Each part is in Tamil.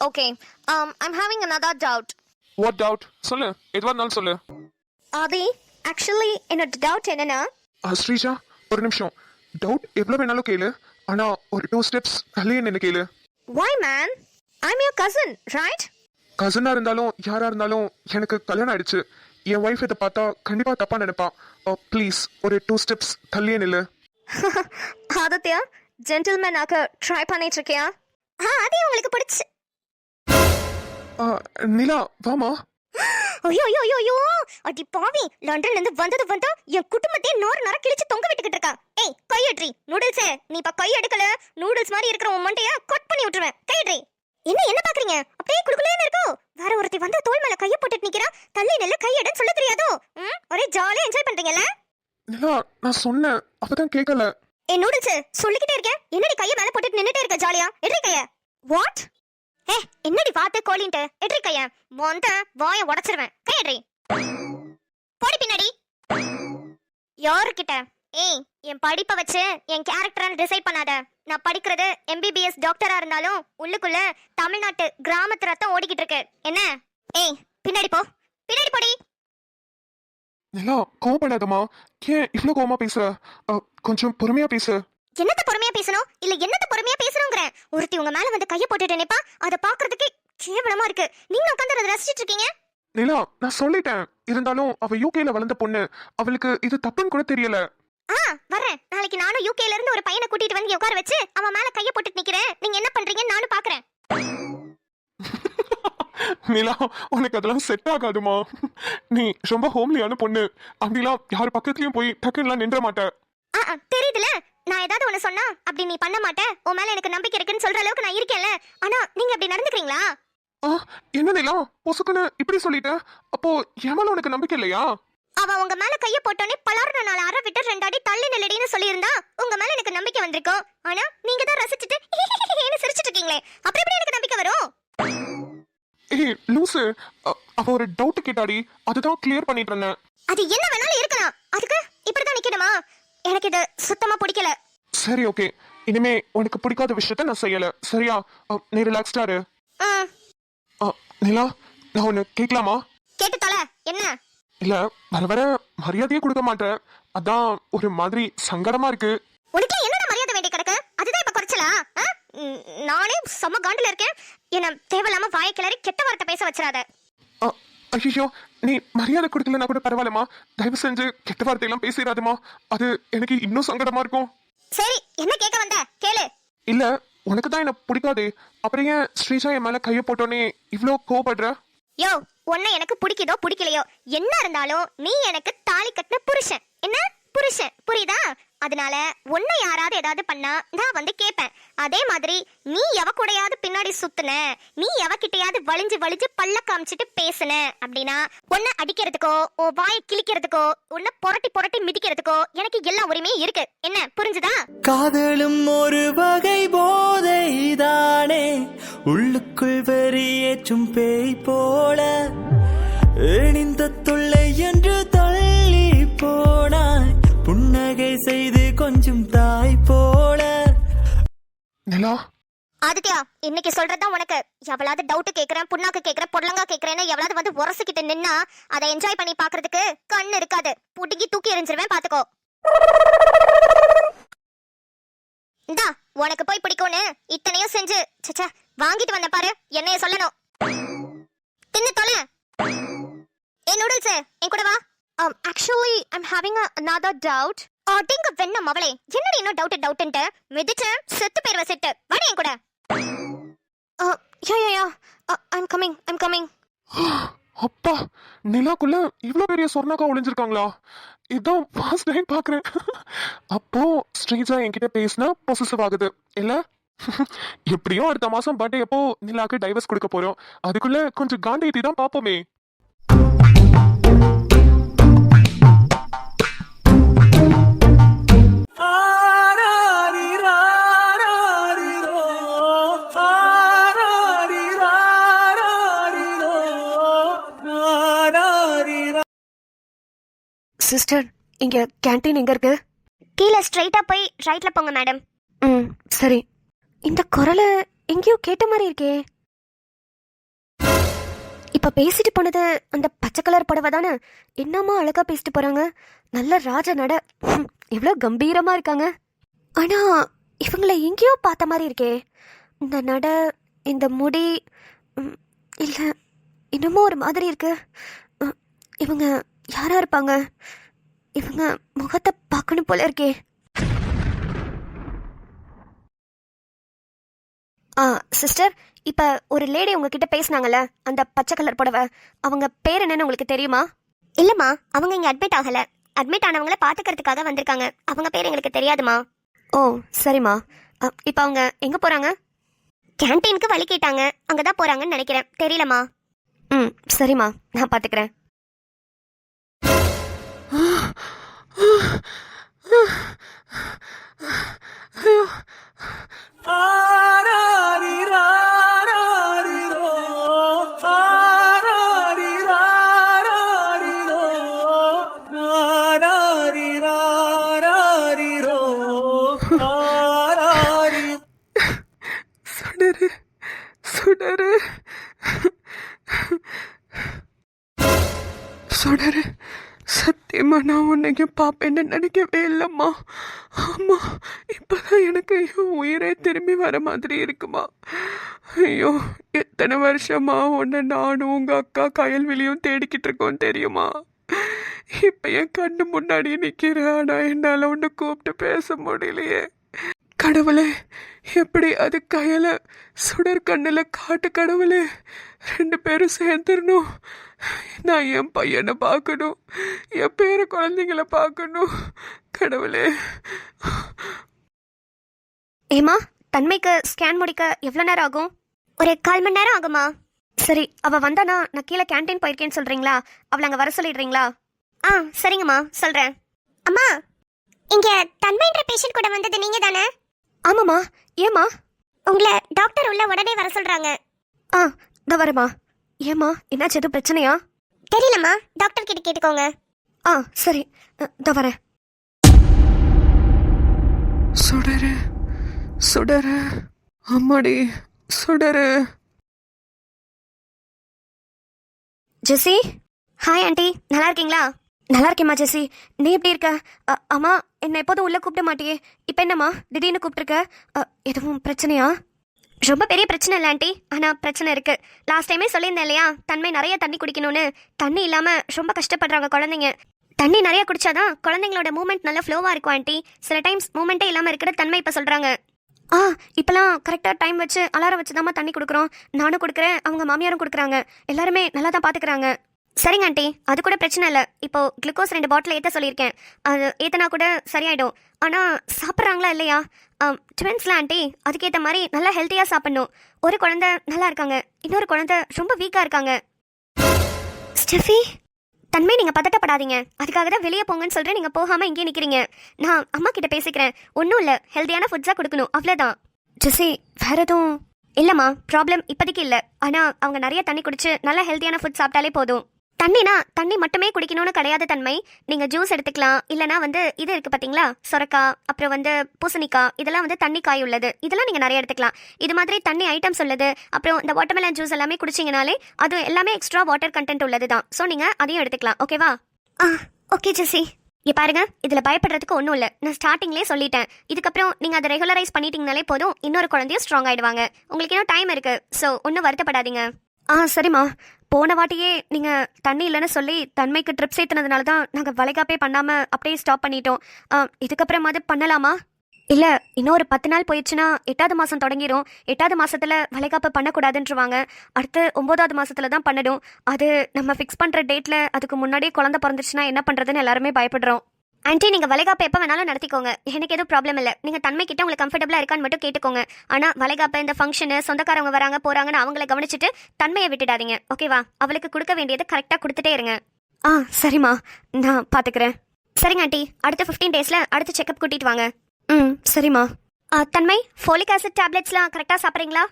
Okay. I'm having another doubt. What doubt? சொல்லு, எதுவா இருந்தாலும் சொல்லு. Adi, actually என்னோட doubt என்னன்னா ஸ்ரீஜா, ஒரு நிமிஷம். டவுட் எவ்வளவு வேணாலும் கேளு, ஆனா ஒரு 2 ஸ்டெப்ஸ் தள்ளியே நின்னு கேளு. why man? I'm your cousin, right? கசனா இருந்தாலும் யாரா இருந்தாலும் எனக்கு கல்யாணம் ஆயிடுச்சு. என் ஒய்ஃப் இதை பார்த்தா கண்டிப்பா தப்பா நினைப்பா. ப்ளீஸ் ஒரு 2 ஸ்டெப்ஸ் தள்ளியே நில்லு. ஆதித்யா, ஜென்டில்மேன் ஆக ட்ரை பண்ணிட்டு இருக்கியா? அது உங்களுக்கு பிடிச்சு. நிலா, வாமா. ஐயோ ஐயோ ஐயோ ஐயோ, அடி பாவி, லண்டன்ல இருந்து வந்தா என் குடும்பத்தையே நோர கிழிச்சு தொங்க விட்டுக்கிட்டு இருக்கா. ஏய் கையட்ரி, நூடுல்ஸே, நீ இப்ப கை எடுக்கல நூடுல்ஸ் மாதிரி இருக்கிற உன் மண்டைய கட் பண்ணி விட்டுருவேன். கையட்ரி. என்ன பாக்குறீங்க? அப்படியே குடுக்குலேன்னு இருக்கோ. வேற ஒருத்தி வந்து தோள் மேல கைய போட்டுட்டு நிக்கிறா. தள்ளி நெல்ல கையடன்னு சொல்ல தெரியாதோ? ஒரே ஜாலியா என்ஜாய் பண்றீங்கல? நிலா, நான் சொன்னேன், அப்பதான் கேட்கல. ஏய் நூடுல்ஸ், சொல்லிக்கிட்டே இருக்கேன், என்னடி கைய மேல போட்டுட்டு நின்னுட்டே இருக்க ஜாலியா? எட்ரி கைய. வாட்? என்னடி வாத்து கோலின்ட்டு எட்ரி கைய. மொந்த வாயை உடைச்சிருவேன். கையட்ரி. போடி பின்னாடி. யாருக்கிட்ட? ஏய், என் படிப்பை வச்சு என் கேரக்டரை டிசைட் பண்ணாத. நான் படிக்கிறது MBBS டாக்டரா இருந்தாலும் உள்ளுக்குள்ள தமிழ்நாட்டு கிராமத்து ரத்தம் ஓடிக்கிட்டு இருக்கு. என்ன? ஏய் பின்னாடி போ, பின்னாடி போடி. நிலா, கோவப்படாதமா. ஏன் இவ்வளவு கோவமா பேசுற? கொஞ்சம் பொறுமையா பேசு. என்னத்த பொறுமையா பேசணும்? இல்ல என்னத்த பொறுமையா பேசணும்ங்கற? ஒருத்தி உங்க மேல வந்து கைய போட்டுட்டு நிப்பா, அத பாக்குறதுக்கு கேவலமா இருக்கு. நீங்க உட்கார்ந்து அத ரசிச்சிட்டு இருக்கீங்க. நிலா, நான் சொல்லிட்டேன், இருந்தாலும் அவ யூகேல வளர்ந்த பொண்ணு, அவளுக்கு இது தப்புன்னு கூட தெரியல. வரேன். நாளைக்கு நானும் யூகேல இருந்து ஒரு பையனை கூட்டிட்டு வந்து உட்கார வச்சு அவன் மேல கைய போட்டுட்டு நிக்கிறேன். நீங்க என்ன பண்றீங்கன்னு நானும் பாக்குறேன். நிலா, உனக்கு அதெல்லாம் செட் ஆகாதுமா. நீ ரொம்ப ஹோம்லியான பொண்ணு. அப்படிலாம் யார் பக்கத்துலயும் போய் டக்குலாம் நின்ற மாட்ட. தெரியுதுல, நான் ஏதாவது ஒண்ணு சொன்னா அப்படி நீ பண்ண மாட்டே. உன் மேல எனக்கு நம்பிக்கை இருக்குன்னு சொல்ற அளவுக்கு நான் இருக்கேன்ல. ஆனா நீங்க அப்படி நடந்துக்கிறீங்களா? என்ன நிலா, பொசுக்குன்னு இப்படி சொல்லிட்ட? அப்போ என் மேல உனக்கு நம்பிக்கை இல்லையா? அவ உங்க மேல கைய போட்டோனே பலார்ன நாள் அற விட்டு 2 அடி தள்ளி நில்லடின்னு சொல்லியிருந்தா உங்க மேல எனக்கு நம்பிக்கை வந்திருக்கும். ஆனா நீங்க தான் ரசிச்சிட்டு என்ன சிரிச்சிட்டு இருக்கீங்களே, அப்புறம் எப்படி எனக்கு நம்பிக்கை வரும்? ஏய் லூசு, அவ ஒரு டவுட் கேட்டாடி, அதுதான் கிளியர் பண்ணிட்டு இருந்தேன். அது என்ன வேணாலும் இருக்கலாம், அதுக்கு இப்படிதான் நிக்கணுமா? எனக்கு இது சுத்தமா பிடிக்கல. சரி ஓகே, இனிமே உனக்கு பிடிக்காத விஷயத்த நான் செய்யல, சரியா? நீ ரிலாக்ஸ்டா இரு. நிலா, நான் ஒன்னு கேட்கலாமா? கேட்டு தொலை. என்ன? இல்ல, வர வர மரியாதையே கொடுக்க மாட்டேன், அதான் ஒரு மாதிரி சங்கடமா இருக்கு. உனக்கு என்னடா மரியாதை வேண்டி கிடக்கு? அதுதான் இப்ப குறைச்சலா? நானே செம்ம காண்டுல இருக்கேன். என்ன தேவையில்லாம வாயை கிளறி கெட்ட வார்த்தை பேச வச்சிராத. ஐயோ, நீ மரியாதை கொடுக்கலன்னா கூட பரவாயில்லமா, தயவு செஞ்சு கெட்ட வார்த்தையெல்லாம் பேசிடாதமா, அது எனக்கு இன்னும் சங்கடமா இருக்கும். சரி, என்ன கேட்க வந்த கேளு. இல்ல, உனக்கு தான் என்ன பிடிக்காதே, அப்புறம் ஏன் ஸ்ரீஜா என் மேல கைய போட்டோன்னே இவ்ளோ கோவப்படுற? யோ, உன்னை எனக்கு பிடிக்குதோ பிடிக்கலையோ, என்ன இருந்தாலும் நீ எனக்கு தாலி கட்டின புருஷன். என்ன புருஷன், புரியுதா? அதனால உன்னை யாராவது ஏதாவது பண்ணா நான் வந்து கேட்பேன். அதே மாதிரி நீ எவ கூடயாவது பின்னாடி சுத்துன, நீ எவகிட்டையாவது வலிஞ்சு வலிஞ்சு பல்ல காமிச்சிட்டு பேசுன அப்படின்னா உன்னை அடிக்கிறதுக்கோ ஓ வாயை கிழிக்கிறதுக்கோ உன்னை புரட்டி புரட்டி மிதிக்கிறதுக்கோ எனக்கு எல்லா உரிமையும் இருக்கு. என்ன புரிஞ்சுதா? காதலும் ஒரு வகை போதைதானே, உள்ளுக்குள் வெறியேற்றும் பேய் போல எணிந்த தொல்லை என்று தள்ளி போனாய், புன்னகை செய்து கொஞ்சம் தாய் போல. நிலா, ஆதித்யா, இன்னைக்கு சொல்றதுதான் உனக்கு. எவ்வளவு டவுட் கேக்குறேன், புண்ணாக்கு கேக்குறேன், பொடலங்கா கேக்குறேன்னு எவ்வளவு வந்து உரசிக்கிட்டு நின்னா அதை என்ஜாய் பண்ணி பாக்குறதுக்கு கண்ணு இருக்காது. புடுங்கி தூக்கி எறிஞ்சிருவேன், பாத்துக்கோ. இந்தா, உனக்கு போய் பிடிக்கும்னு இத்தனையும் செஞ்சு சச்சா வாங்கிட்டு வந்த பாரு, என்னைய சொல்லணும். தின்னு தொலை. ஏ நூடுல்ஸ், என் கூட வா. Actually, I'm having another doubt. அடிங்க வெண்ண மவளே, என்னடி இன்னும் டவுட்ன்ட்டு மிதிச்சு செத்து பேர்வ செட்டு. வாடி என் கூட. யா I'm coming. அப்பா, நிலாக்குள்ள இவ்ளோ பெரிய சொர்ணாக்கா ஒளிஞ்சிருக்காங்களா? இதான் ஃபர்ஸ்ட் டைம் பாக்குறேன். அப்போ ஸ்ரீஜா என்கிட்ட பேசினா பொசசிவ் ஆகுது இல்ல? எப்படியும் அடுத்த மாசம் பர்த்டே அப்போ நிலாக்கு டைவர்ஸ் கொடுக்க போறோம். அதுக்குள்ள கொஞ்சம் காண்டேத்தி தான் பாப்போமே. சிஸ்டர், இங்க கேண்டீன் எங்க இருக்கு? கீழே ஸ்ட்ரைட்டா போய் ரைட்ல போங்க மேடம். சரி. இந்த குரலை எங்கேயோ கேட்ட மாதிரி இருக்கே. இப்ப பேசிட்டு போனது அந்த பச்சை கலர் புடவை தானே? என்னமா அழகா பேசிட்டு போறாங்க. நல்ல ராஜ நட. எவ்வளவு கம்பீரமா இருக்காங்க. ஆனா இவங்களை எங்கேயோ பார்த்த மாதிரி இருக்கே. இந்த நட, இந்த முடி, இல்ல இன்னமும் ஒரு மாதிரி இருக்கு. இவங்க யாரா இருப்பாங்க? இவங்க முகத்தை பார்க்கணும் போல இருக்கே. சிஸ்டர், இப்ப ஒரு லேடி உங்ககிட்ட பேசினாங்கல்ல, அந்த பச்சை கலர் புடவை, அவங்க பேர் என்னன்னு உங்களுக்கு தெரியுமா? இல்லம்மா, அவங்க இங்க அட்மிட் ஆகல. அட்மிட் ஆனவங்கள பாத்துக்கிறதுக்காக வந்திருக்காங்க. அவங்க பேர் எங்களுக்கு தெரியாதுமா. ஓ சரிம்மா. இப்ப அவங்க எங்க போறாங்க? கேண்டீனுக்கு வழி கேட்டாங்க, அங்கதான் போறாங்கன்னு நினைக்கிறேன். தெரியலம்மா. சரிம்மா, நான் பாத்துக்கிறேன். சுடரு சுடரு சுடரு, சத்தியமா நான் உன்னையும் பாப்பேன்னு நினைக்கவே இல்லைம்மா. ஆமா, இப்பதான் எனக்கு என் உயிரே திரும்பி வர மாதிரி இருக்குமா. ஐயோ, எத்தனை வருஷமா உன்னை நானும் உங்க அக்கா கயல்விழியும் தேடிக்கிட்டு இருக்கோம் தெரியுமா. இப்ப என் கண்ணு முன்னாடி நிக்கிற, ஆனா என்னால உன்னை கூப்பிட்டு பேச முடியலையே. கடவுளே, எப்படி அது கயலை சுடர் கண்ணுல காட்டு. கடவுளே, 2 பேரும் சேர்ந்துடணும். நான் என் பையனை பார்க்கணும், என் பேர குழந்தைங்களை பார்க்கணும். கடவுளே. ஏமா, தன்மைக்கு ஸ்கேன் முடிக்க எவ்வளவு நேரம் ஆகும்? ஒரு 1/4 மணி நேரம் ஆகுமா? சரி, அவ வந்தானா நான் கீழே கேண்டீன் போயிருக்கேன்னு சொல்றீங்களா? அவளை அங்க வர சொல்லிடுறீங்களா? சரிங்கம்மா, சொல்றேன். அம்மா, இங்க தன்மைன்ற பேஷண்ட் கூட வந்தது நீங்க தானே? ஆமாம்மா. ஏமா? உங்களை டாக்டர் உள்ள உடனே வர சொல்றாங்க. இந்த வரமா. ஏமா, என்னாச்சு? எதுவும் பிரச்சனையா? தெரியலம்மா, டாக்டர் கிட்ட கேட்டுக்கோங்க. சரி, இந்த வரேன். சுடரு சுடரு, அம்மாடி சுடரு. ஜெசி. ஹாய் ஆண்டி, நல்லா இருக்கீங்களா? நல்லா இருக்கேம்மா ஜெசி, நீ எப்படி இருக்க? அம்மா, என்னை எப்போதும் உள்ள கூப்பிட மாட்டியே, இப்போ என்னம்மா திடீர்னு கூப்பிட்டுருக்க? எதுவும் பிரச்சனையா? ரொம்ப பெரிய பிரச்சனை இல்லை ஆண்டி, ஆனால் பிரச்சனை இருக்கு. லாஸ்ட் டைமே சொல்லியிருந்தேன் இல்லையா, தன்மை நிறைய தண்ணி குடிக்கணும்னு. தண்ணி இல்லாமல் ரொம்ப கஷ்டப்படுறாங்க குழந்தைங்க. தண்ணி நிறைய குடிச்சாதான் குழந்தைங்களோட மூமெண்ட் நல்லா ஃப்ளோவாக இருக்கும் ஆண்டி. சில டைம்ஸ் மூமெண்ட்டே இல்லாமல் இருக்கிற தன்மை இப்போ சொல்கிறாங்க. இப்போலாம் கரெக்டாக டைம் வச்சு அலாரம் வச்சு தாம்மா தண்ணி கொடுக்குறோம். நானும் கொடுக்குறேன், அவங்க மாமியாரும் கொடுக்குறாங்க. எல்லாருமே நல்லா தான் பார்த்துக்கிறாங்க. சரிங்க ஆண்டி, அது கூட பிரச்சனை இல்லை. இப்போ குளுக்கோஸ் 2 பாட்டில் ஏற்ற சொல்லியிருக்கேன். அது ஏற்றினா கூட சரியாயிடும். ஆனால் சாப்பிட்றாங்களா இல்லையா? ட்வின்ஸ்லாம் ஆண்டி, அதுக்கேற்ற மாதிரி நல்லா ஹெல்த்தியாக சாப்பிட்ணும். ஒரு குழந்தை நல்லா இருக்காங்க, இன்னொரு குழந்தை ரொம்ப வீக்காக இருக்காங்க. ஸ்டெஃபி, தன்மை நீங்கள் பதட்டப்படாதீங்க. அதுக்காக தான் வெளியே போங்கன்னு சொல்கிறேன், நீங்கள் போகாமல் இங்கே நிற்கிறீங்க. நான் அம்மா கிட்ட பேசிக்கிறேன். ஒன்றும் இல்லை, ஹெல்த்தியான ஃபுட்ஸாக கொடுக்கணும், அவ்வளோதான். ஜெசி, வேற எதுவும் இல்லைம்மா, ப்ராப்ளம் இப்போதைக்கு இல்லை. ஆனால் அவங்க நிறைய தண்ணி குடிச்சு நல்லா ஹெல்த்தியான ஃபுட் சாப்பிட்டாலே போதும். தண்ணினா தண்ணி மட்டுமே குடிக்கணும்னு கிடையாது தன்மை. நீங்கள் ஜூஸ் எடுத்துக்கலாம், இல்லைனா இது இருக்குது பார்த்தீங்களா, சொரக்காய், அப்புறம் பூசணிக்காய், இதெல்லாம் தண்ணி காய் உள்ளது. இதெல்லாம் நீங்கள் நிறைய எடுத்துக்கலாம். இது மாதிரி தண்ணி ஐட்டம்ஸ் உள்ளது. அப்புறம் இந்த வாட்டர்மெலன் ஜூஸ் எல்லாமே குடிச்சிங்கனாலே அது எல்லாமே எக்ஸ்ட்ரா வாட்டர் கண்டென்ட் உள்ளது தான். ஸோ நீங்கள் அதையும் எடுத்துக்கலாம். ஓகேவா? ஓகே ஜெசி. இங்கே பாருங்க, இதில் பயப்படுறதுக்கு ஒன்றும் இல்லை. நான் ஸ்டார்டிங்லேயே சொல்லிட்டேன். இதுக்கப்புறம் நீங்கள் அதை ரெகுலரைஸ் பண்ணிட்டீங்கனாலே போதும், இன்னொரு குழந்தையும் ஸ்ட்ராங் ஆகிடுவாங்க. உங்களுக்கு இன்னும் டைம் இருக்குது. ஸோ ஒன்றும் வருத்தப்படாதீங்க. சரிம்மா. போன வாட்டியே நீங்கள் தண்ணி இல்லைன்னு சொல்லி தன்மைக்கு ட்ரிப்ஸ் ஏற்றினதுனால தான் நாங்கள் வளைகாப்பே பண்ணாமல் அப்படியே ஸ்டாப் பண்ணிட்டோம். இதுக்கப்புறமாவது பண்ணலாமா? இல்லை, இன்னும் ஒரு 10 நாள் போயிடுச்சுன்னா 8வது மாதம் தொடங்கிடும். 8வது மாதத்தில் வளைகாப்பு பண்ணக்கூடாதுன்றவாங்க. அடுத்து 9வது மாதத்தில் தான் பண்ணணும். அது நம்ம ஃபிக்ஸ் பண்ணுற டேட்டில் அதுக்கு முன்னாடியே குழந்தை பிறந்துச்சுன்னா என்ன பண்ணுறதுன்னு எல்லாருமே பயப்படுறோம். ஆண்டி, நீங்கள் வளைகாப்பு எப்போ வேணாலும் நடத்திக்கோங்க, எனக்கு எதுவும் ப்ராப்ளம் இல்லை. நீங்கள் தன்மை கிட்ட உங்களுக்கு கம்ஃபர்டபுளாக இருக்கான்னு மட்டும் கேட்டுக்கோங்க. ஆனால் வளைகாப்பு, இந்த ஃபங்க்ஷனு, சொந்தக்காரங்க வராங்க போகிறாங்கன்னு அவங்கள கவனிச்சுட்டு தன்மையை விட்டுடாதீங்க. ஓகேவா? அவளுக்கு கொடுக்க வேண்டியது கரெக்டாக கொடுத்துட்டே இருங்க. சரிம்மா, நான் பார்த்துக்கிறேன். சரிங்க ஆண்டி, அடுத்த 15 டேஸில் அடுத்த செக்அப் கூட்டிகிட்டு வாங்க. சரிம்மா. தன்மை, ஃபோலிக் ஆசிட் டேப்லெட்ஸ்லாம் கரெக்டாக சாப்பிட்றீங்களா?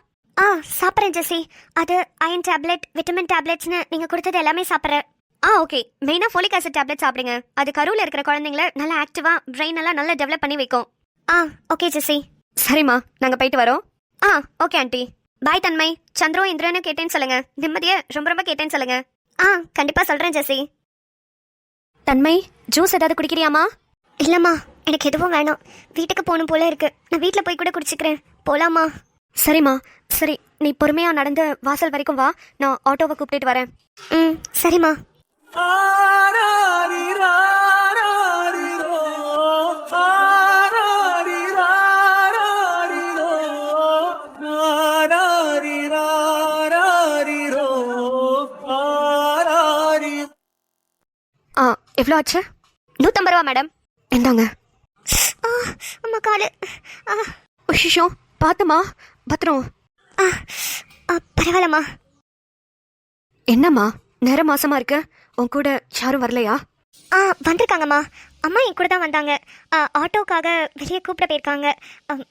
சாப்பிட்றேன் ஜெசி. அது அயன் டேப்லெட், விட்டமின் டேப்லெட்ஸ்னு நீங்கள் கொடுத்தது எல்லாமே சாப்பிட்றேன். ஓகே. மெயினாக ஃபோலிக் ஆசிட் டேப்லெட் சாப்பிடுங்க. அது கருவில் இருக்கிற குழந்தைங்கள நல்லா ஆக்டிவாக, பிரெயின் எல்லாம் நல்லா டெவலப் பண்ணி வைக்கும். ஓகே ஜெசி. சரிம்மா, நாங்கள் போயிட்டு வரோம். Okay aunty. பாய் தன்மை. சந்திரம் இந்திரன்னு கேட்டேன்னு சொல்லுங்க. நிம்மதியை ரொம்ப ரொம்ப கேட்டேன்னு சொல்லுங்க. கண்டிப்பா சொல்றேன் ஜெசி. தன்மை, ஜூஸ் ஏதாவது குடிக்கிறியாமா? இல்லம்மா, எனக்கு எதுவும் வேணாம். வீட்டுக்கு போகணும் போல இருக்கு. நான் வீட்டில் போய் கூட குடிச்சுக்கிறேன். போலாமா? சரிம்மா. சரி, நீ பொறுமையா நடந்து வாசல் வரைக்கும் வா. நான் ஆட்டோவை கூப்பிட்டு வரேன். சரிம்மா. எவ்வளோ ஆச்சு? 150 ரூபா மேடம். இந்தாங்க. அம்மா காலு. உஷிஷோ, பார்த்துமா, பத்திரம். பரவாயில்லம்மா. என்னம்மா நேரம் மாசமா இருக்கு? உன் கூட யாரும் வரலையா? வந்திருக்காங்கம்மா. அம்மா என் கூட தான் வந்தாங்க. ஆட்டோக்காக வெளியே கூப்பிட போயிருக்காங்க.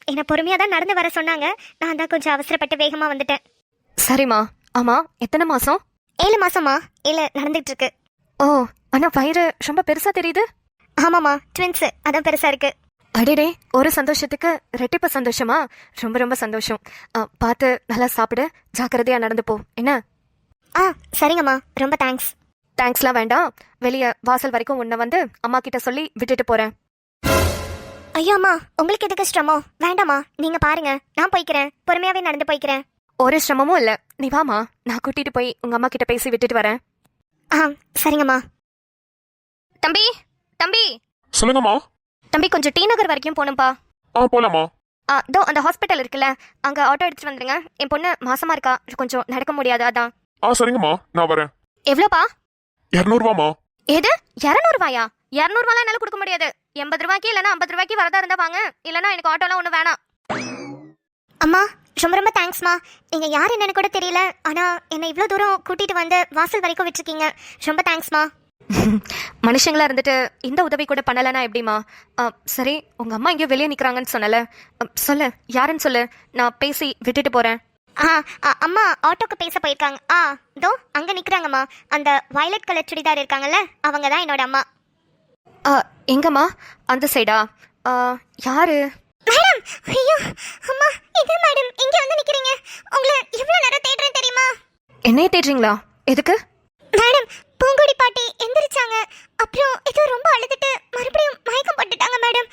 என்னை பொறுமையாக தான் நடந்து வர சொன்னாங்க. நான் தான் கொஞ்சம் அவசரப்பட்டு வேகமாக வந்துட்டேன். சரிம்மா. ஆமா, எத்தனை மாசம்? 7 மாசமா? இல்லை, நடந்துட்டு இருக்கு. ஓ, ஆனா வயிறு ரொம்ப பெருசா தெரியுது. ஆமாம்மா, ட்வின்ஸு, அதான் பெருசா இருக்கு. அடடே, ஒரு சந்தோஷத்துக்கு ரெட்டிப்பு சந்தோஷமா? ரொம்ப ரொம்ப சந்தோஷம். பார்த்து நல்லா சாப்பிடு, ஜாக்கிரதையா நடந்து போ என்ன? சரிங்கம்மா, ரொம்ப தேங்க்ஸ். தேங்க்ஸ்லாம் வேண்டாம். வெளியே வாசல் வரைக்கும் உன்னை வந்து அம்மா கிட்ட சொல்லி விட்டுட்டு போறேன். ஐயோ அம்மா, உங்களுக்கு எதுக்கு சிரமம்? வேண்டாம்மா, நீங்க பாருங்க, நான் போய்க்கிறேன். பொறுமையாவே நடந்து போய்க்கிறேன். ஒரு சிரமமும் இல்ல, நீ வாமா, நான் கூட்டிட்டு போய் உங்க அம்மா கிட்ட பேசி விட்டுட்டு வரேன். சரிங்கம்மா. தம்பி, தம்பி, சொல்லுங்கம்மா. தம்பி, கொஞ்சம் டி நகர் வரைக்கும் போகணும்பா. போலாமா? இதோ அந்த ஹாஸ்பிட்டல் இருக்குல்ல, அங்க ஆட்டோ எடுத்துட்டு வந்துருங்க. என் பொண்ணு மாசமா இருக்கா, கொஞ்சம் நடக்க முடியாது, அதான். சரிங்கம்மா, நான் வரேன். எவ்வளோப்பா? 200 ரூபாமா? எது 200 ரூபாயா? 200 ரூபாய்லாம் என்னால கொடுக்க முடியாது. 80 ரூபாய்க்கு இல்லைன்னா 50 ரூபாய்க்கு வரதா இருந்தா வாங்க, இல்லைன்னா எனக்கு ஆட்டோலாம் ஒன்றும் வேணாம். அம்மா, ரொம்ப ரொம்ப தேங்க்ஸ்மா. நீங்க யார் என்னன்னு கூட தெரியல, ஆனா என்னை இவ்வளோ தூரம் கூட்டிட்டு வந்து வாசல் வரைக்கும் விட்டுருக்கீங்க. ரொம்ப தேங்க்ஸ்மா. மனுஷங்களா இருந்துட்டு இந்த உதவி கூட பண்ணலனா எப்படிமா? சரி, உங்க அம்மா எங்கேயோ வெளியே நிக்கிறாங்கன்னு சொன்னல, சொல்லு, யாருன்னு சொல்லு, நான் பேசி விட்டுட்டு போறேன். அம்மா ஆட்டோக்கு பேச போயிருக்காங்க. இதோ அங்க நிக்கிறாங்கம்மா. அந்த வயலட் கலர் சுடிதார் இருக்காங்கல்ல, அவங்க தான் என்னோட அம்மா. எங்கம்மா? அந்த சைடா? யாரு? மேடம், ஐயோ அம்மா, இது மேடம் இங்க வந்து நிக்கிறீங்க. உங்களை எவ்வளவு நேரம் தேடுறேன் தெரியுமா? என்னைய தேடுறீங்களா? எதுக்கு? மேடம், பூங்குடி பாட்டி எந்திரிச்சாங்க. அப்புறம் ஏதோ ரொம்ப அழுதுட்டு மறுபடியும் மயக்கம் போட்டுட்டாங்க மேடம்.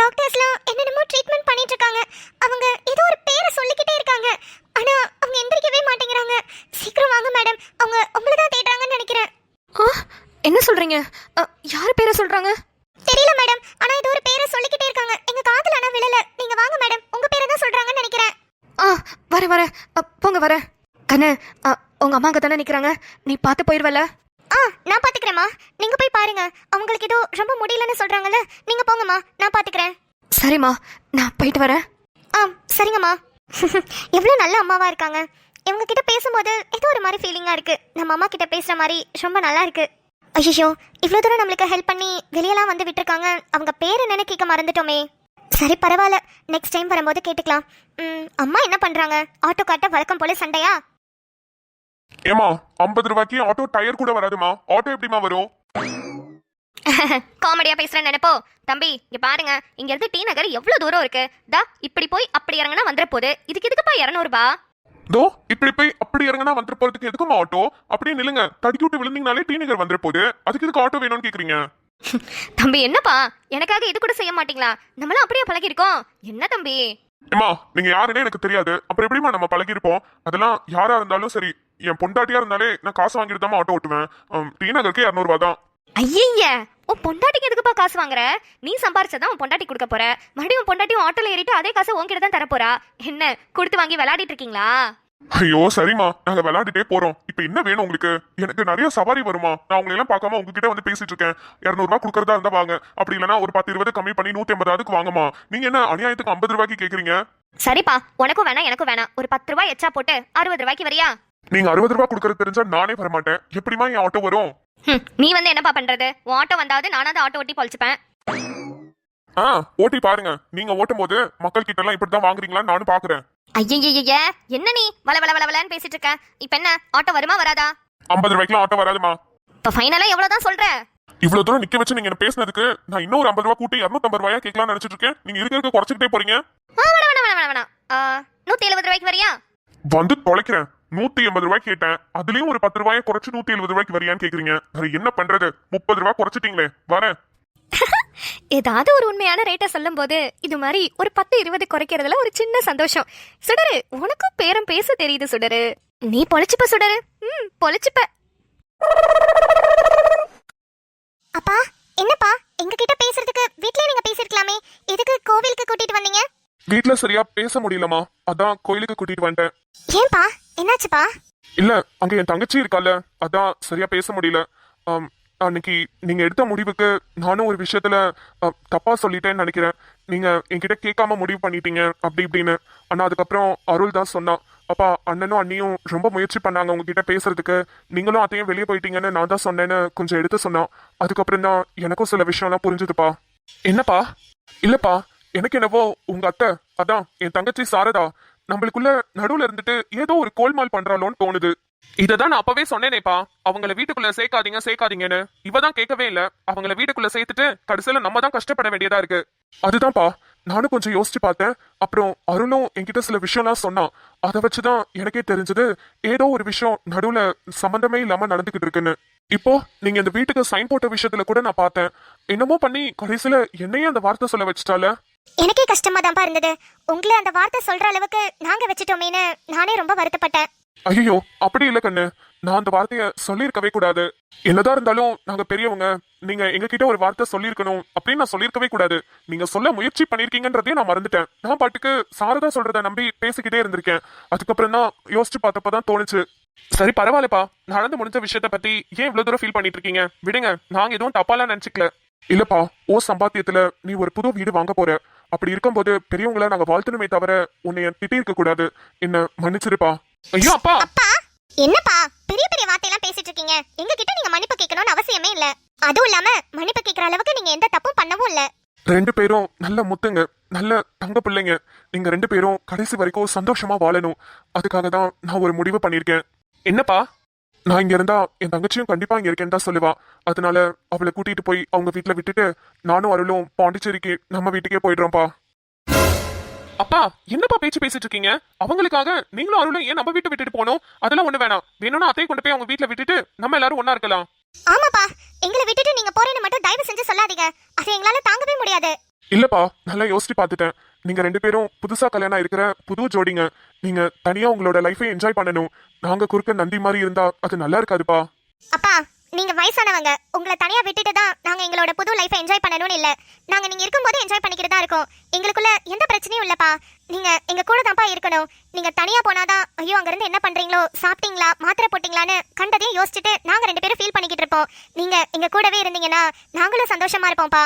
டாக்டர்ஸ்லாம் என்னென்னமோ ட்ரீட்மெண்ட் பண்ணிட்டு இருக்காங்க. அவங்க ஏதோ ஒரு பேரை சொல்லிக்கிட்டே இருக்காங்க, ஆனா அவங்க எந்திரிக்கவே மாட்டேங்கிறாங்க. சீக்கிரம் வாங்க மேடம், அவங்க உங்களை தான் தேடுறாங்கன்னு நினைக்கிறேன். என்ன சொல்றீங்க? யார் பேரை சொல்றாங்க? தெரியல மேடம், ஆனா ஏதோ ஒரு பேரை சொல்லிக்கிட்டே இருக்காங்க. எங்க காதுல ஆனா விழல. நீங்க வாங்க மேடம், உங்க பேரை தான் சொல்றாங்கன்னு நினைக்கிறேன். வர போங்க, வர. கண்ணு, உங்க அம்மா அங்க தானே நிக்கிறாங்க, நீ பார்த்து போயிருவல. நான் பாத்துக்கிறேம்மா, நீங்க போய் பாருங்க. அவங்களுக்கு ஏதோ ரொம்ப முடியலன்னு சொல்றாங்கல்ல, நீங்க போங்கம்மா, நான் பாத்துக்கிறேன். சரிம்மா, நான் போயிட்டு வரேன். சரிங்கம்மா. எவ்வளவு நல்ல அம்மாவா இருக்காங்க. இவங்க கிட்ட பேசும்போது ஏதோ ஒரு மாதிரி ஃபீலிங்கா இருக்கு. நம்ம அம்மா கிட்ட பேசுற மாதிரி ரொம்ப நல்லா இருக்கு. ஐயோ, இவ்வளவு தூரம் நம்மளுக்கு ஹெல்ப் பண்ணி வெளியெல்லாம் வந்து விட்டுருக்காங்க. அவங்க பேர் என்னன்னு கேட்க மறந்துட்டோமே. சரி, பரவாயில்ல, நெக்ஸ்ட் டைம் வரும்போது கேட்டுக்கலாம். அம்மா என்ன பண்றாங்க? ஆட்டோ காட்ட வழக்கம் போல சண்டையா? ஏமா, 50 ரூபாய்க்கு ஆட்டோ டயர் கூட வராதுமா. ஆட்டோ எப்படிமா வரும்? காமெடியா பேசுறேன்னு நினைப்போ. தம்பி, இங்க பாருங்க, இங்க இருந்து டி நகர் எவ்வளவு தூரம் இருக்கு. இப்படி போய் அப்படி இறங்கினா வந்துட போகுது. இதுக்கு எதுக்குப்பா 200 ரூபாய்? தோ இப்படி போய் அப்படி இறங்கினா வந்துட்டு போறதுக்கு எதுக்குமா ஆட்டோ? அப்படியே நில்லுங்க, தடுக்கி விட்டு விழுந்தீங்கனாலே டி நகர் வந்துட போகுது. அதுக்கு எதுக்கு ஆட்டோ வேணும்னு கேக்குறீங்க? தம்பி, என்னப்பா, எனக்காக இது கூட செய்ய மாட்டீங்களா? நம்மளாம் அப்படியே பழகி இருக்கோம். என்ன தம்பி? ஏமா, நீங்க யாருன்னே எனக்கு தெரியாது, அப்புறம் எப்படிமா நம்ம பழகி இருப்போம்? அதெல்லாம் யாரா இருந்தாலும் சரி, என் பொண்டாட்டியா இருந்தாலே நான் காசு வாங்கிட்டு தான் ஆட்டோ ஓட்டுவேன். டி நகருக்கு 200 ரூபாய் தான். ஐய, உன் பொண்டாட்டிக்கு எதுக்குப்பா காசு வாங்குற? நீ சம்பாரிச்சதான் உன் பொண்டாட்டி கொடுக்க போற. மறுபடியும் உன் பொண்டாட்டியும் ஆட்டோல ஏறிட்டு அதே காசை உன்கிட்ட தான் தரப்போறா. என்ன கொடுத்து வாங்கி விளையாடிட்டு இருக்கீங்களா? ஐயோ சரிம்மா, நாங்க விளையாடிட்டே போறோம். இப்ப என்ன வேணும் உங்களுக்கு? எனக்கு நிறைய சவாரி வருமா? நான் உங்களை எல்லாம் பார்க்காம உங்ககிட்ட வந்து பேசிட்டு இருக்கேன். 200 ரூபாய் கொடுக்கறதா இருந்தா வாங்க, அப்படி இல்லைன்னா ஒரு 10-20 கம்மி பண்ணி 150 வாங்கம்மா. நீங்க என்ன அநியாயத்துக்கு 50 ரூபாய்க்கு கேக்குறீங்க? சரிப்பா, உனக்கும் வேணாம் எனக்கும் வேணாம். ஒரு 10 ரூபாய் எச்சா போட்டு 60 ரூபாய்க்கு வரியா? நீங்க 60 ரூபாய் கொடுக்கறது தெரிஞ்சா நானே வர மாட்டேன். எப்படிமா என் ஆட்டோ வரும்? நீ வந்து என்னப்பா பண்றது? உன் ஆட்டோ வந்தாவது நானாவது ஆட்டோ ஓட்டி பொழிச்சுப்பேன். ஓட்டி பாருங்க. நீங்க ஓட்டும் போது மக்கள் கிட்ட எல்லாம் இப்படிதான் வாங்குறீங்களான்னு நானும் பாக்குறேன். ஐய, என்ன நீ வளவளன்னு பேசிட்டு இருக்க? இப்ப என்ன ஆட்டோ வருமா வராதா? 50 ரூபாய்க்குலாம் ஆட்டோ வராதுமா. இப்ப ஃபைனலா எவ்வளவுதான் சொல்ற? இவ்வளவு தூரம் நிக்க வச்சு நீங்க பேசினதுக்கு நான் இன்னும் ஒரு 50 ரூபாய் கூட்டி 250 ரூபாயா கேட்கலாம்னு நினைச்சிட்டு இருக்கேன். நீங்க இருக்க குறைச்சிக்கிட்டே போறீங்க. வேணாம். 170 ரூபாய்க்கு வரியா? வந்து தொலைக்கிறேன். 180 ரூபாய் கேட்டேன், அதுலயும் ஒரு 10 ரூபாயை குறைச்சு 170 ரூபாய்க்கு வரியான்னு கேக்குறீங்க. வேற என்ன பண்றது? 30 ரூபாய் குறைச்சிட்டீங்களே, வரேன். ஏதாவது ஒரு உண்மையான ரேட்டை சொல்லும் போது இது மாதிரி ஒரு 10-20 குறைக்கிறதுல ஒரு சின்ன சந்தோஷம். சுடரு, உனக்கும் பேரம் பேச தெரியுது சுடரு. நீ பொழைச்சுப்ப சுடரு. பொழைச்சுப்ப. அப்பா, என்னப்பா எங்க கிட்ட பேசுறதுக்கு வீட்லயே நீங்க பேசிருக்கலாமே, எதுக்கு கோவிலுக்கு கூட்டிட்டு வந்தீங்க? வீட்ல சரியா பேச முடியலமா, அதான் கோயிலுக்கு கூட்டிட்டு வந்துட்டேன். ஏன்பா, என்னாச்சுப்பா? இல்ல, அங்க என் தங்கச்சி இருக்கால, அதான் சரியா பேச முடியல. அன்னைக்கு நீங்க எடுத்த முடிவுக்கு நானும் ஒரு விஷயத்துல தப்பா சொல்லிட்டேன்னு நினைக்கிறேன். நீங்க என்கிட்ட கேட்காம முடிவு பண்ணிட்டீங்க அப்படி இப்படின்னு. ஆனா அதுக்கப்புறம் அருள் தான் சொன்னான். அப்பா, அண்ணனும் அண்ணியும் ரொம்ப முயற்சி பண்ணாங்க உங்ககிட்ட பேசுறதுக்கு, நீங்களும் அதையும் வெளியே போயிட்டீங்கன்னு நான் தான் சொன்னேன்னு கொஞ்சம் எடுத்து சொன்னான். அதுக்கப்புறம் தான் எனக்கும் சில விஷயம்லாம் புரிஞ்சுதுப்பா. என்னப்பா? இல்லப்பா, எனக்கு என்னவோ உங்க அத்தை, அதான் என் தங்கச்சி சாரதா, நம்மளுக்குள்ள நடுவுல இருந்துட்டு ஏதோ ஒரு கோல்மால் பண்றாளோன்னு தோணுது. இததான் நான் அப்பவே சொன்னேனேப்பா, அவங்கள வீட்டுக்குள்ள சேர்க்காதீங்கன்னு. இவதான் கேட்கவே இல்ல. அவங்கள வீட்டுக்குள்ள சேர்த்துட்டு கடைசியில நம்ம தான் கஷ்டப்பட வேண்டியதா இருக்கு. அதுதான்ப்பா நானும் கொஞ்சம் யோசிச்சு பார்த்தேன். அப்புறம் அருணும் என்கிட்ட சில விஷயம்லாம் சொன்னான். அதை வச்சுதான் எனக்கே தெரிஞ்சது ஏதோ ஒரு விஷயம் நடுவுல சம்பந்தமே இல்லாம நடந்துகிட்டு இருக்குன்னு. இப்போ நீங்க இந்த வீட்டுக்கு சைன் போட்ட விஷயத்துல கூட நான் பார்த்தேன். என்னமோ பண்ணி கடைசியில என்னையே அந்த வார்த்தை சொல்ல வச்சுட்டால. எனக்கே கஷ்டமா தான்ப்பா இருந்தது. உங்களை அந்த வார்த்தை சொல்ற அளவுக்கு நாங்க வச்சுட்டோமேன்னு நானே ரொம்ப வருத்தப்பட்டேன். ஐயோ, அப்படி இல்ல கண்ணு, நான் அந்த வார்த்தைய சொல்லியிருக்கவே கூடாது. என்னதான் இருந்தாலும் நாங்க பெரியவங்க, நீங்க எங்ககிட்ட ஒரு வார்த்தை சொல்லியிருக்கணும் அப்படின்னு நான் சொல்லியிருக்கவே கூடாது. நீங்க சொல்ல முயற்சி பண்ணிருக்கீங்கன்றதையும் நான் மறந்துட்டேன். நான் பாட்டுக்கு சாரதா சொல்றத நம்பி பேசிக்கிட்டே இருந்திருக்கேன். அதுக்கப்புறம் தான் யோசிச்சு பார்த்தப்பதான் தோணுச்சு. சரி, பரவாயில்லப்பா, நடந்து முடிஞ்ச விஷயத்த பத்தி ஏன் இவ்வளவு தூரம் ஃபீல் பண்ணிட்டு இருக்கீங்க? விடுங்க, நாங்க எதுவும் தப்பாலாம் நினைச்சுக்கல. இல்லப்பா, ஓ சம்பாத்தியத்துல நீ ஒரு புது வீடு வாங்க போற. அப்படி இருக்கும்போது பெரியவங்கள நாங்க வாழ்த்தணுமே தவிர உன்னைய திட்டி இருக்க கூடாது. என்ன மன்னிச்சிருப்பா. ஐயோ அப்பா! அப்பா, என்னப்பா பெரிய பெரிய வார்த்தையெல்லாம் பேசிட்டு இருக்கீங்க? எங்க கிட்ட நீங்க மன்னிப்பு கேட்கணும்னு அவசியமே இல்ல. அதுவும் இல்லாம மன்னிப்பு கேட்கற அளவுக்கு நீங்க எந்த தப்பும் பண்ணவும் இல்ல. 2 பேரும் நல்ல முத்துங்க, நல்ல தங்க பிள்ளைங்க. நீங்க 2 பேரும் கடைசி வரைக்கும் சந்தோஷமா வாழணும். அதுக்காக தான் நான் ஒரு முடிவு பண்ணிருக்கேன். என்னப்பா? நான் இங்க இருந்தா என் தங்கச்சியும் கண்டிப்பா இங்க இருக்கேன்னு தான் சொல்லுவா. அதனால அவளை கூட்டிட்டு போய் அவங்க வீட்டுல விட்டுட்டு நானும் அருளும் பாண்டிச்சேரிக்கு நம்ம வீட்டுக்கே போயிடுறோம்ப்பா. அப்பா, என்னப்பா பேச்சு பேசிட்டு இருக்கீங்க? அவங்களுக்காக நீங்களும் அருளும் ஏன் நம்ம வீட்டை விட்டுட்டு போனோம்? அதெல்லாம் ஒண்ணு வேணாம். வேணும்னா அத்தையை கொண்டு போய் அவங்க வீட்டுல விட்டுட்டு நம்ம எல்லாரும் ஒண்ணா இருக்கலாம். ஆமாப்பா, எங்களை விட்டுட்டு நீங்க போறேன்னு மட்டும் தயவு செஞ்சு சொல்லாதீங்க. அதை எங்களால தாங்கவே முடியாது. இல்லப்பா, நல்லா யோசிச்சு பார்த்துட்டேன். நீங்க 2 பேரும் புதுசா கல்யாணம் இருக்கிற புது ஜோடிங்க. நீங்க தனியா உங்களோட லைஃபை என்ஜாய் பண்ணணும். நாங்க குறுக்க நந்தி மாதிரி இருந்தா அது நல்லா இருக்காதுப்பா. அப்பா, நீங்க வயசானவங்க, உங்களை தனியா விட்டுட்டு தான் நாங்க எங்களோட புது லைஃபை என்ஜாய் பண்ணணும்னு இல்ல. நாங்க நீங்க இருக்கும்போது என்ஜாய் பண்ணிக்கிட்டு தான் இருக்கோம். எங்களுக்குள்ள எந்த பிரச்சனையும் இல்லப்பா. நீங்க எங்க கூட தான்ப்பா இருக்கணும். நீங்க தனியா போனாதான் ஐயோ அங்க இருந்து என்ன பண்றீங்களோ, சாப்பிட்டீங்களா, மாத்திரை போட்டீங்களான்னு கண்டதையும் யோசிச்சுட்டு நாங்க 2 பேரும் ஃபீல் பண்ணிக்கிட்டு இருப்போம். நீங்க எங்க கூடவே இருந்தீங்கன்னா நாங்களும் சந்தோஷமா இருப்போம்ப்பா.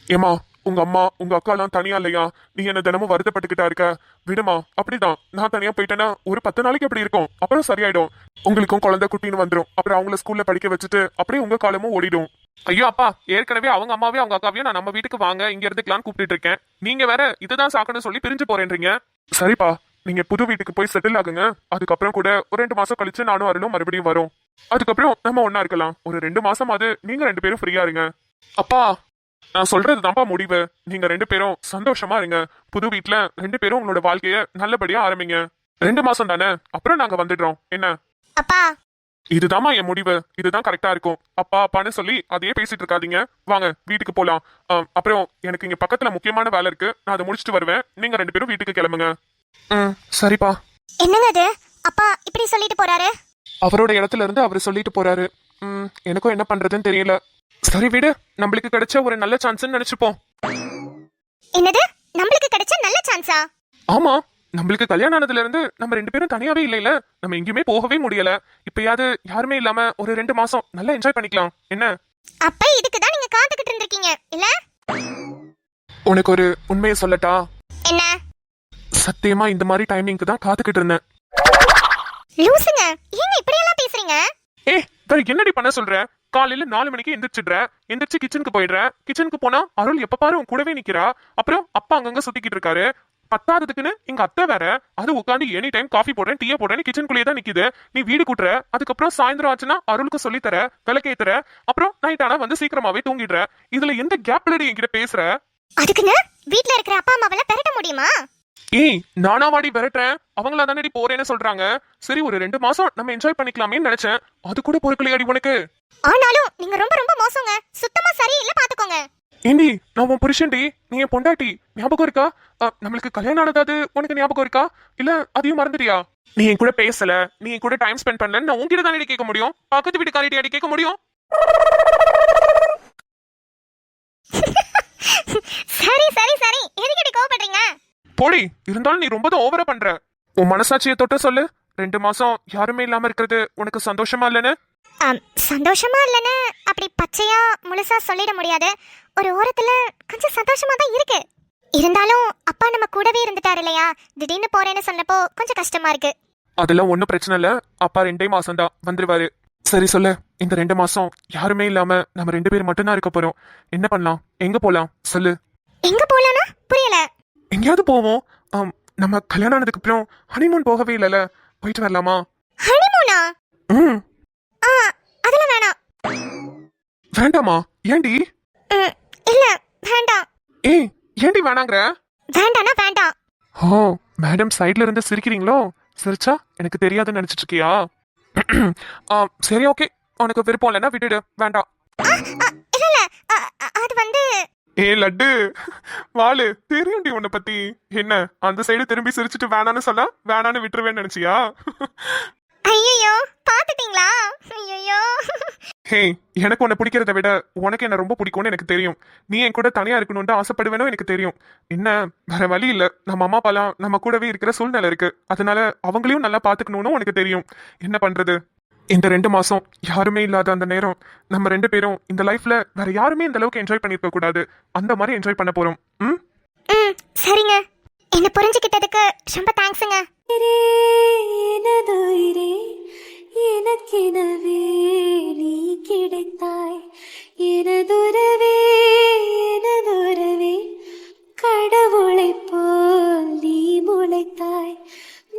ஏமா, உங்க அம்மா உங்க அக்கா எல்லாம் தனியா இல்லையா? நீ என்ன தினமும் வருத்தப்பட்டுக்கிட்டா இருக்க? விடுமா, அப்படிதான். நான் தனியா போயிட்டேன்னா ஒரு 10 நாளைக்கு அப்படி இருக்கும், அப்புறம் சரியாயிடும். உங்களுக்கும் குழந்தை குட்டின்னு வந்துடும். அப்புறம் அவங்கள ஸ்கூல்ல படிக்க வச்சுட்டு அப்படியே உங்க காலமும் ஓடிடும். ஐயோ அப்பா, ஏற்கனவே அவங்க அம்மாவே அவங்க அக்காவையும் நான் நம்ம வீட்டுக்கு வாங்க இங்க இருந்துக்கலான்னு கூப்பிட்டு இருக்கேன். நீங்க வேற இதுதான் சாக்கணும்னு சொல்லி பிரிஞ்சு போறேன்றீங்க. சரிப்பா, நீங்க புது வீட்டுக்கு போய் செட்டில் ஆகுங்க. அதுக்கப்புறம் கூட ஒரு 2 மாசம் கழிச்சு நானும் அருளும் மறுபடியும் வரும். அதுக்கப்புறம் நம்ம ஒன்னா இருக்கலாம். ஒரு 2 மாசமாவது நீங்க 2 பேரும் ஃப்ரீயா இருங்க. அப்பா, நான் சொல்றது தான்ப்பா முடிவு. நீங்க 2 பேரும் சந்தோஷமா இருங்க. புது வீட்டுல 2 பேரும் உங்களோட வாழ்க்கைய நல்லபடியா ஆரம்பிங்க. 2 மாசம் தானே, அப்புறம் நாங்க வந்துடுறோம். என்ன? அப்பா, இதுதாம்மா என் முடிவு. இதுதான் கரெக்டா இருக்கும். அப்பா அப்பான்னு சொல்லி அதையே பேசிட்டு இருக்காதீங்க. வாங்க வீட்டுக்கு போலாம். அப்புறம் எனக்கு இங்க பக்கத்துல முக்கியமான வேலை இருக்கு, நான் அதை முடிச்சுட்டு வருவேன். நீங்க 2 பேரும் வீட்டுக்கு கிளம்புங்க. சரிப்பா. என்னங்க அது? அப்பா இப்படி சொல்லிட்டு போறாரு? அவரோட இடத்துல இருந்து அவர் சொல்லிட்டு போறாரு. எனக்கும் என்ன பண்றதுன்னு தெரியல. சரி விடு, நம்மளுக்கு கிடைச்ச ஒரு நல்ல சான்ஸ்னு நினைச்சுப்போம். என்னது? நம்மளுக்கு கிடைச்ச நல்ல சான்ஸா? ஆமா, நம்மளுக்கு கல்யாணம் ஆனதுல இருந்து நம்ம 2 பேரும் தனியாவே இல்லைல. நம்ம எங்கேயுமே போகவே முடியல. இப்பயாவது யாருமே இல்லாம ஒரு 2 மாசம் நல்லா என்ஜாய் பண்ணிக்கலாம். என்ன? அப்ப இதுக்கு தான் நீங்க காத்துக்கிட்டு இருந்திருக்கீங்க இல்ல? உனக்கு ஒரு உண்மையை சொல்லட்டா? என்ன? சத்தியமா இந்த மாதிரி டைமிங்க்கு தான் காத்துக்கிட்டு இருந்தேன். லூசுங்க, ஏங்க இப்படி எல்லாம் பேசுறீங்க? வேற என்னடி பண்ண சொல்ற? காலையில 4 மணிக்கு எந்திரிச்சு கிச்சனுக்கு போயிடுற. கிச்சனுக்கு போனா அருள் எப்ப பாரு உன் கூடவே நிக்கிறா. அப்புறம் அப்பா அங்கங்க சுத்திக்கிட்டு இருக்காரு. பத்தாததுக்குன்னு எங்க அத்தை வேற அது உட்காந்து எனி டைம் காஃபி போடுறேன், டீயை போடுறேன், கிச்சனுக்குள்ளேயே தான் நிக்குது. நீ வீடு கூட்டுற, அதுக்கப்புறம் சாயந்தரம் ஆச்சுன்னா அருளுக்கு சொல்லி தர, விளக்கேத்துற, அப்புறம் நைட் ஆனா வந்து சீக்கிரமாவே தூங்கிடுற. இதுல எந்த கேப்லடி என்கிட்ட பேசுற? அதுக்குன்னு வீட்ல இருக்கிற அப்பா அம்மாவெல்லாம் பெரட்ட முடியுமா? ஏய் நானா வாடி விரட்டுறேன், அவங்களா தானடி போறேன்னு சொல்றாங்க. சரி ஒரு 2 மாசம் நம்ம என்ஜாய் பண்ணிக்கலாமேன்னு நினைச்சேன். அது கூட பொறுக்கலையாடி உனக்கு? ஆனாலும் நீங்க ரொம்ப ரொம்ப மோசங்க, சுத்தமா சரியில்லை பாத்துக்கோங்க. ஏண்டி நான் உன் புருஷன்டி, நீ என் பொண்டாட்டி, ஞாபகம் இருக்கா? நம்மளுக்கு கல்யாணம் ஆனது உனக்கு ஞாபகம் இருக்கா? இல்ல அதையும் மறந்துட்டியா? நீ என் கூட பேசல, நீ என் கூட டைம் ஸ்பெண்ட் பண்ணலன்னு நான் உன்கிட்ட தானே கேட்க முடியும், பக்கத்து வீட்டுக்காரிட்டி அடி கேட்க முடியும்? சரி சரி சரி, எதுக்கிட்ட கோவப்படுறீங்க? போடி, இருந்தாலும் நீ ரொம்ப தான் ஓவரா பண்ற. உன் மனசாட்சியை தொட்டு சொல்லு, 2 மாசம் யாருமே இல்லாம இருக்கிறது உனக்கு சந்தோஷமா இல்லைன்னு? சந்தோஷமா இல்லைன்னு அப்படி பச்சையா முழுசா சொல்லிட முடியாது. ஒரு ஓரத்துல கொஞ்சம் சந்தோஷமா தான் இருக்கு. இருந்தாலும் அப்பா நம்ம கூடவே இருந்துட்டாரு இல்லையா, திடீர்னு போறேன்னு சொன்னப்போ கொஞ்சம் கஷ்டமா இருக்கு. அதெல்லாம் ஒன்றும் பிரச்சனை இல்லை, அப்பா 2 மாசம் தான் வந்துருவாரு. சரி சொல்லு, இந்த 2 மாசம் யாருமே இல்லாம நம்ம 2 பேர் மட்டும்தான் இருக்க போறோம். என்ன பண்ணலாம், எங்க போலாம் சொல்லு? எங்க போலானா புரியல. எங்கேயாவது போவோம். நம்ம கல்யாணம் ஆனதுக்கு அப்புறம் ஹனிமூன் போகவே இல்லைல்ல, போயிட்டு வரலாமா? ஹனிமூனா? ம். அதெல்லாம் வேணாம். வேண்டாமா? ஏண்டி? இல்ல வேண்டாம். ஏய் ஏண்டி வேணாங்கிற? வேண்டானா வேண்டாம். ஓ மேடம் சைட்ல இருந்து சிரிக்கிறீங்களோ? சிரிச்சா எனக்கு தெரியாதுன்னு நினைச்சிட்டு இருக்கியா? சரி ஓகே, உனக்கு விருப்பம் இல்லைன்னா விட்டுடு, வேண்டாம். இல்ல இல்ல, அது வந்து ஏ லட்டு வாளு, தெரியும்டி உன்னை பத்தி. என்ன அந்த சைடு திரும்பி சிரிச்சிட்டு வேணான்னு சொல்ல, வேணான்னு விட்டுருவேன்னு நினைச்சியா? ஐயோ பாத்துட்டீங்களா? ஐயோ ஹே, எனக்கு உன்னை பிடிக்கிறத விட உனக்கு என்ன ரொம்ப பிடிக்கும்னு எனக்கு தெரியும். நீ என் கூட தனியா இருக்கணும்னு ஆசைப்படுவேனும் எனக்கு தெரியும். என்ன வேற வழி இல்ல, நம்ம அம்மா அப்பாலாம் நம்ம கூடவே இருக்கிற சூழ்நிலை இருக்கு, அதனால அவங்களையும் நல்லா பாத்துக்கணும்னு உனக்கு தெரியும். என்ன பண்றது, இந்த 2 மாசம் யாருமே இல்லாத அந்த நேரம் நம்ம 2 பேரும் இந்த லைஃப்ல வேற யாருமே இந்த அளவுக்கு என்ஜாய் பண்ணிருக்க கூடாது, அந்த மாதிரி என்ஜாய் பண்ண போறோம். ம் சரிங்க, என்ன புரிஞ்சுக்கிட்டதுக்கு ரொம்ப தேங்க்ஸுங்க. எனதுயிரே எனக்கெனவே நீ கிடைத்தாய், எனதுறவே எனதுறவே கடவுளைப் போல் நீ முளைத்தாய்,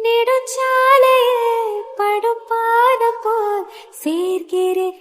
நெடுஞ்சாலையே படும் பாதம் போல் சேர்க்கிறேன்